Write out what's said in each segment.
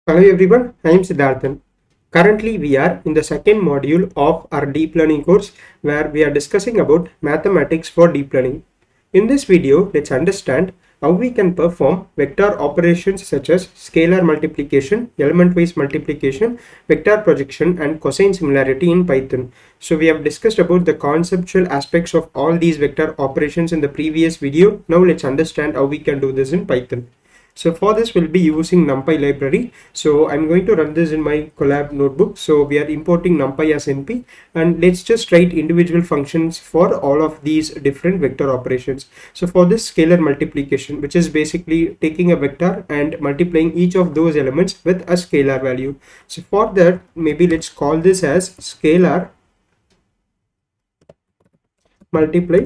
Hello everyone, I am Siddharthan. Currently we are in the second module of our deep learning course where we are discussing about mathematics for deep learning. In this video, let's understand how we can perform vector operations such as scalar multiplication, element-wise multiplication, vector projection and cosine similarity in Python. So we have discussed about the conceptual aspects of all these vector operations in the previous video. Now let's understand how we can do this in Python. So for this we'll be using NumPy library. So I'm going to run this in my collab notebook. So we are importing NumPy as NP, and let's just write individual functions for all of these different vector operations. So for this scalar multiplication, which is basically taking a vector and multiplying each of those elements with a scalar value. So for that, maybe let's call this as scalar multiply,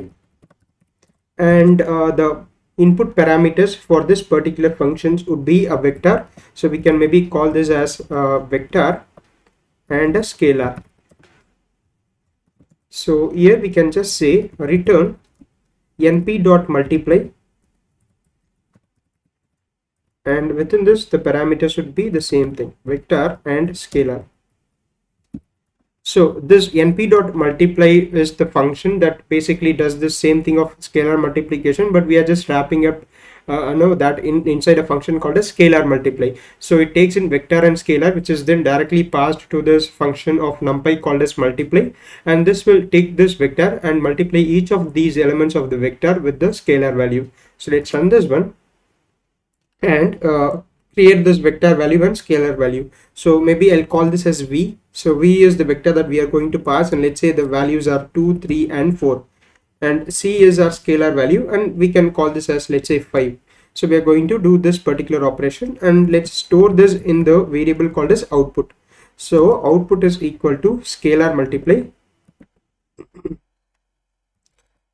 and the input parameters for this particular functions would be a vector. So we can maybe call this as a vector and a scalar. So here we can just say return np dot multiply, and within this the parameters should be the same thing, vector and scalar. So this np dot multiply is the function that basically does the same thing of scalar multiplication, but we are just wrapping up that inside a function called a scalar multiply. So it takes in vector and scalar, which is then directly passed to this function of numpy called as multiply, and this will take this vector and multiply each of these elements of the vector with the scalar value. So let's run this one and create this vector value and scalar value. So maybe I'll call this as v. So v is the vector that we are going to pass, and let's say the values are 2, 3 and 4, and c is our scalar value, and we can call this as, let's say, 5. So we are going to do this particular operation, and let's store this in the variable called as output. So output is equal to scalar multiply.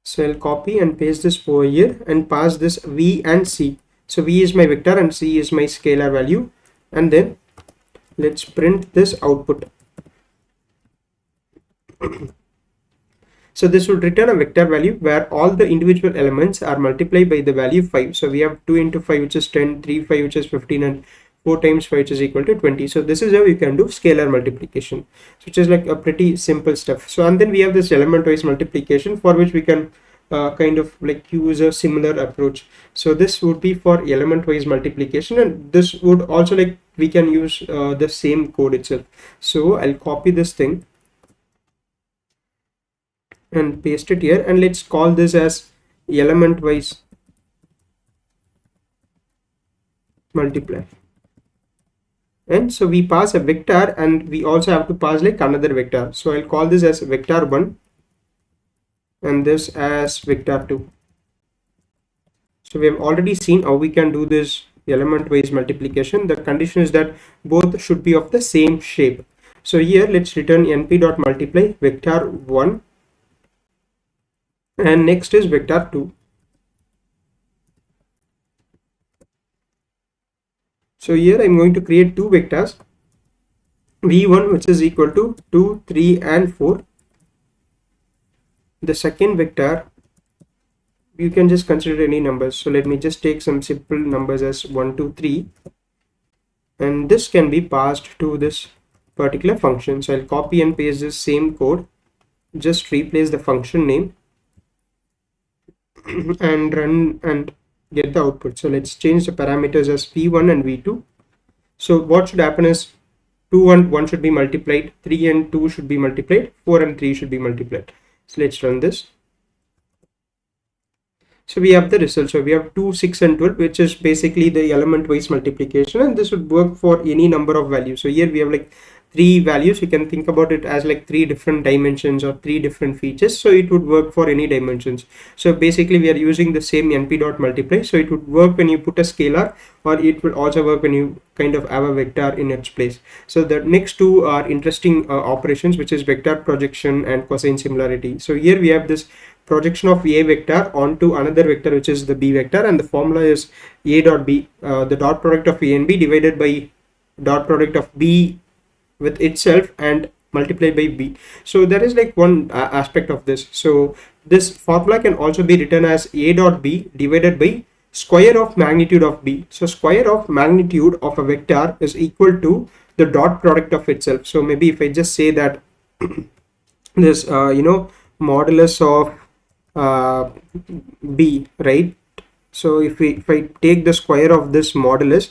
So I'll copy and paste this over here and pass this v and c. So v is my vector and c is my scalar value, and then let's print this output. So this would return a vector value where all the individual elements are multiplied by the value 5. So we have 2 into 5, which is 10, 3, 5, which is 15, and 4 times 5, which is equal to 20. So this is how you can do scalar multiplication, which is like a pretty simple stuff. So and then we have this element wise multiplication, for which we can kind of like use a similar approach. So this would be for element wise multiplication, and this would also, like, we can use the same code itself. So I'll copy this thing and paste it here, and let's call this as element wise multiply. And so we pass a vector, and we also have to pass like another vector. So I'll call this as vector 1 and this as vector 2. So we have already seen how we can do this element wise multiplication. The condition is that both should be of the same shape. So here let's return np dot multiply vector 1, and next is vector 2. So here I'm going to create two vectors, v1 which is equal to 2, 3 and 4. The second vector, you can just consider any numbers. So let me just take some simple numbers as 1, 2, 3, and this can be passed to this particular function. So I'll copy and paste this same code, just replace the function name and run and get the output. So let's change the parameters as v1 and v2. So what should happen is 2 and 1 should be multiplied, 3 and 2 should be multiplied, 4 and 3 should be multiplied. So let's run this. So we have the result. So we have 2, 6 and 12, which is basically the element wise multiplication, and this would work for any number of values. So here we have like 3 values. You can think about it as like 3 different dimensions or 3 different features. So it would work for any dimensions. So basically we are using the same np dot multiply. So it would work when you put a scalar, or it will also work when you kind of have a vector in its place. So the next two are interesting operations, which is vector projection and cosine similarity. So here we have this projection of a vector onto another vector, which is the b vector, and the formula is a dot b, the dot product of a and b divided by dot product of b with itself and multiplied by b. So there is like one aspect of this. So this formula can also be written as a dot b divided by square of magnitude of b. So square of magnitude of a vector is equal to the dot product of itself. So maybe if I just say that this modulus of b, right? So if I take the square of this modulus,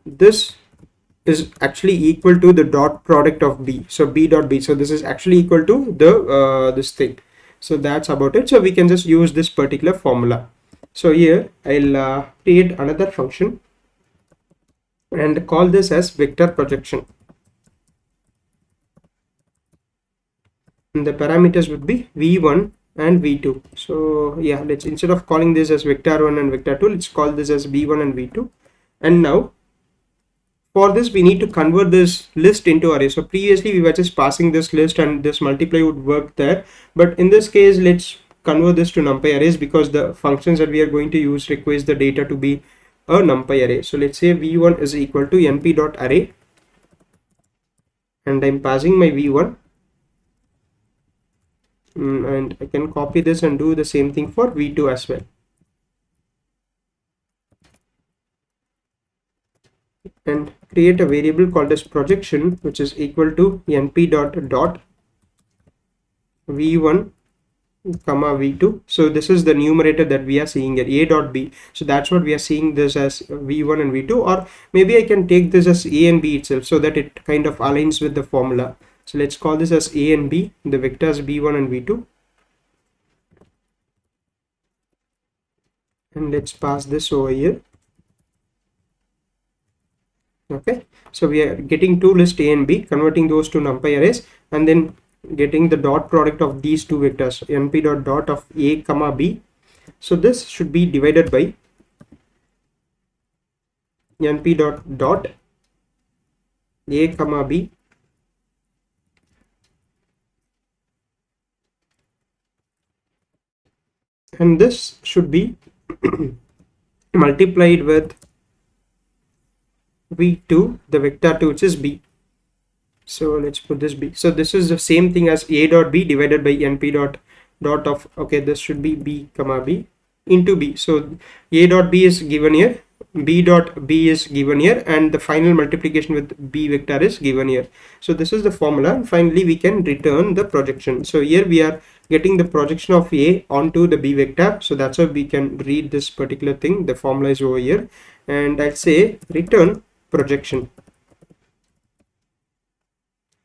this is actually equal to the dot product of b. So b dot b. So this is actually equal to the this thing. So that's about it. So we can just use this particular formula. So here I'll create another function and call this as vector projection. And the parameters would be v1 and v2. So yeah, let's, instead of calling this as vector 1 and vector 2, let's call this as v1 and v2. And now for this we need to convert this list into array. So previously we were just passing this list and this multiply would work there, but in this case let's convert this to numpy arrays, because the functions that we are going to use requires the data to be a numpy array. So let's say v1 is equal to np.array, and I'm passing my v1, and I can copy this and do the same thing for v2 as well. And create a variable called as projection, which is equal to np.dot v1 comma v2. So this is the numerator that we are seeing here, a dot b. So that's what we are seeing this as v1 and v2, or maybe I can take this as a and b itself, so that it kind of aligns with the formula. So let's call this as a and b, the vectors v1 and v2, and let's pass this over here. Okay, so we are getting two lists a and b, converting those to numpy arrays, and then getting the dot product of these two vectors, np.dot of a comma b. So this should be divided by np.dot a comma b, and this should be multiplied with v2, the vector 2, which is b. So let's put this b. So this is the same thing as a dot b divided by np.dot of, okay, this should be b comma b into b. So a dot b is given here, b dot b is given here, and the final multiplication with b vector is given here. So this is the formula, and finally we can return the projection. So here we are getting the projection of a onto the b vector. So that's why we can read this particular thing. The formula is over here, and I'll say return projection.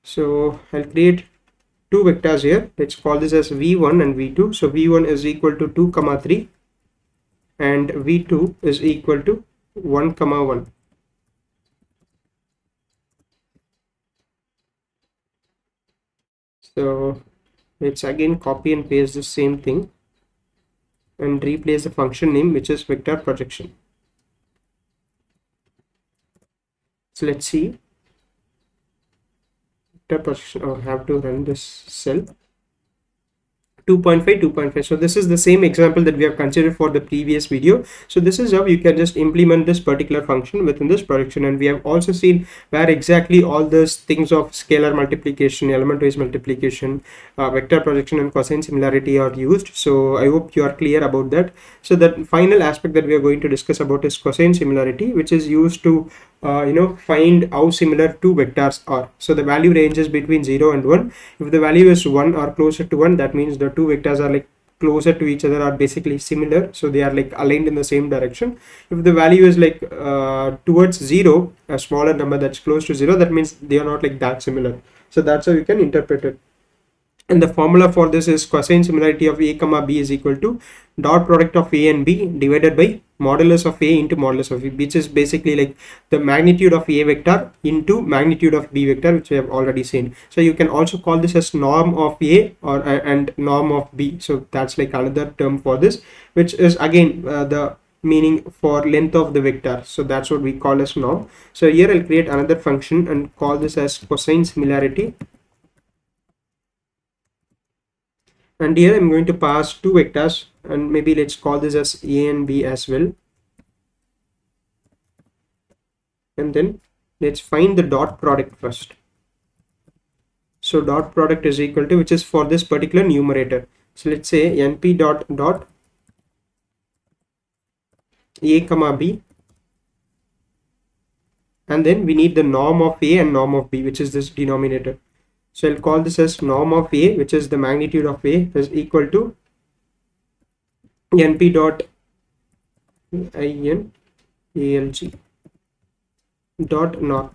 So I'll create two vectors here. Let's call this as v1 and v2. So v1 is equal to 2 comma 3, and v2 is equal to 1 comma 1. So let's again copy and paste the same thing and replace the function name, which is vector projection. So let's see, vector projection. Oh, I have to run this cell. 2.5, 2.5. So this is the same example that we have considered for the previous video. So this is how you can just implement this particular function within this projection. And we have also seen where exactly all those things of scalar multiplication, element wise multiplication, vector projection, and cosine similarity are used. So I hope you are clear about that. So the final aspect that we are going to discuss about is cosine similarity, which is used to find how similar two vectors are. So the value ranges between 0 and 1. If the value is 1 or closer to 1, that means the two vectors are like closer to each other, are basically similar, so they are like aligned in the same direction. If the value is like towards 0, a smaller number that's close to 0, that means they are not like that similar. So that's how you can interpret it. And the formula for this is cosine similarity of a comma b is equal to dot product of a and b divided by modulus of a into modulus of b, which is basically like the magnitude of a vector into magnitude of b vector, which we have already seen. So you can also call this as norm of a or and norm of b. So that's like another term for this, which is again the meaning for length of the vector. So that's what we call as norm. So here I'll create another function and call this as cosine similarity. And here I'm going to pass two vectors, and maybe let's call this as a and b as well. And then let's find the dot product first. So dot product is equal to, which is for this particular numerator. So let's say np dot a comma b, and then we need the norm of a and norm of b, which is this denominator. So I'll call this as norm of a, which is the magnitude of a, is equal to np dot in alg dot norm.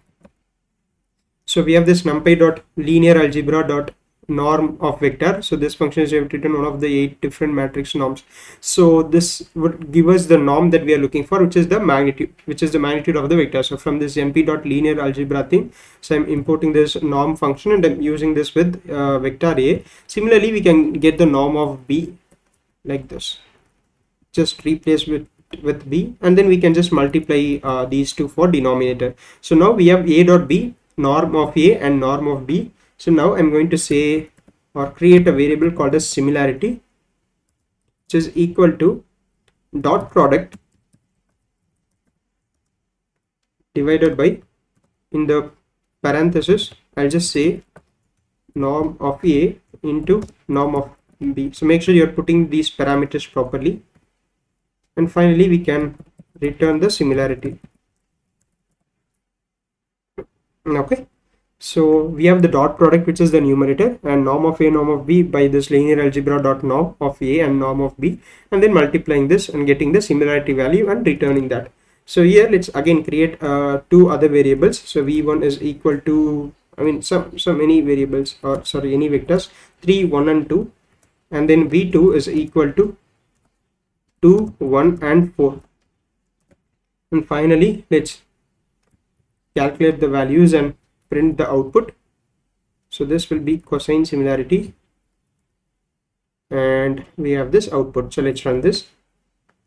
So we have this numpy dot linear algebra dot norm of vector. So this function is written one of the 8 different matrix norms. So this would give us the norm that we are looking for, which is the magnitude of the vector. So from this np dot linear algebra thing, so I'm importing this norm function and I'm using this with vector a. Similarly, we can get the norm of b like this. Just replace with b, and then we can just multiply these two for denominator. So now we have a dot b, norm of a and norm of b. So now I'm going to say or create a variable called as similarity, which is equal to dot product divided by, in the parenthesis I'll just say norm of a into norm of b. So make sure you're putting these parameters properly, and finally we can return the similarity. Okay, so we have the dot product, which is the numerator, and norm of a, norm of b by this linear algebra dot norm of a and norm of b, and then multiplying this and getting the similarity value and returning that. So here let's again create two other variables. So v1 is equal to, I mean some any variables, or sorry, any vectors, 3 1 and 2, and then v2 is equal to 2 1 and 4, and finally let's calculate the values and print the output. So this will be cosine similarity, and we have this output. So let's run this.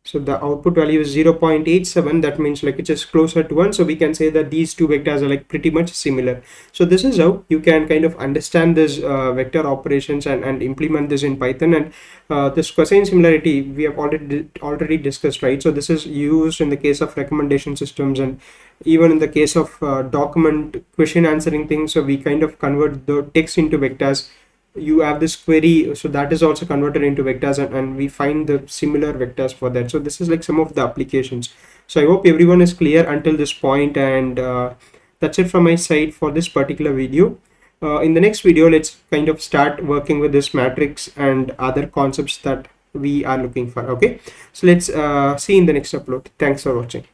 So the output value is 0.87. That means like it's just closer to 1. So we can say that these two vectors are like pretty much similar. So this is how you can kind of understand this vector operations and implement this in Python. And this cosine similarity we have already discussed, right? So this is used in the case of recommendation systems, and even in the case of document question answering things. So we kind of convert the text into vectors. You have this query, so that is also converted into vectors, and we find the similar vectors for that. So this is like some of the applications. So I hope everyone is clear until this point, and that's it from my side for this particular video. In the next video, let's kind of start working with this matrix and other concepts that we are looking for. Okay, so let's see in the next upload. Thanks for watching.